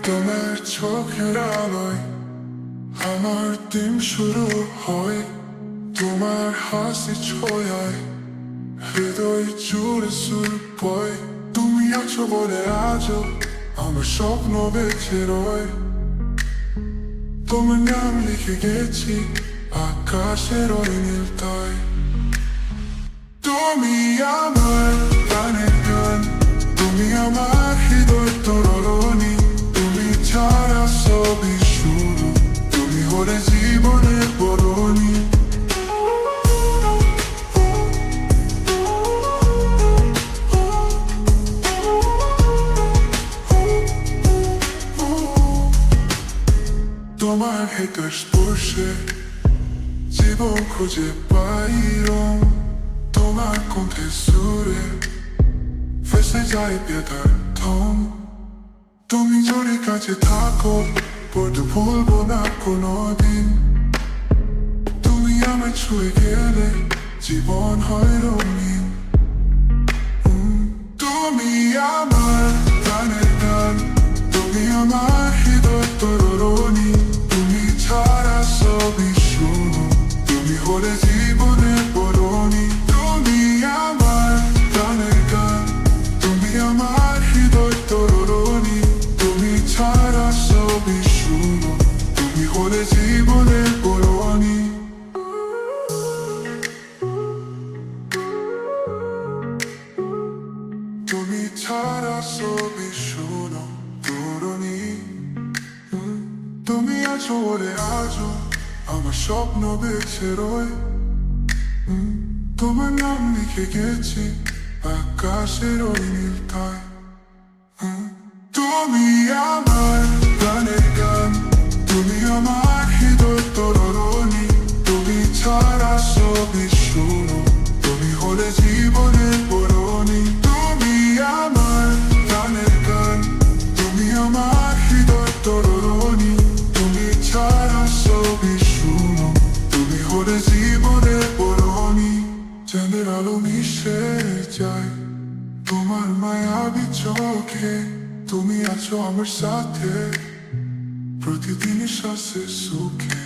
তোমার চোখের আলোয় আমার দিন শুরু হয়, তোমার হাসি ছোঁয়ায় হৃদয় জুড়ে সুর বয়। তুমি আছো বলে আজও আমার স্বপ্ন বেঁচে রয়। তোমার নাম লিখে গেছি আকাশের ওই নীলতায়। তুমি আমার প্রাণের গান, তুমি আমার হৃদয় তরণী। তুমি ছাড়া সবই শুরু, তুমি হলে জীবনের বরণী। তোমার হেতার স্পর্শে জীবন খুঁজে পাই রং। তোমার কণ্ঠে সুরে ফেসে যায় বেতার থম। তুমি যদি কাছে থাকো বলতে ভুলবো না কোনোদিন। তুমি আমায় ছুঁয়ে গেলে জীবন হয় রঙিন। তুমি আমার প্রাণের গান, তুমি আমার হৃদয় তরণী। তুমি ছাড়া সবই শুরু, তুমি হলে জীবনের বরণী। তুমি আমার প্রাণের গান, তুমি আমার হৃদয় তরণী। তুমি ছাড়া সবই শুরু, তুমি হলে জীবনের বরণী। তুমি ছাড়া সবই শুরু তরুণী। তুমি আছো বলে আজও আমার স্বপ্ন বেঁচে রয়। তোমার নাম লিখে গেছি আকাশের ওই নীলতায়। তুমি আমার প্রাণের গান, তুমি আমার হৃদয় তরণী। তুমি ছাড়া সবই শুরু, তুমি হলে জীবনের বরণী। তুমি আমার প্রাণের গান, তুমি আমার হৃদয় তরণী। তুমি ছাড়া সবই শুরু, তুমি হলে জীবনের বরণী। চাঁদের আলো মিশে যায় তোমার মায়াবী চোখে। তুমি আছো আমার সাথে প্রতিদিন শ্বাসে সুখে।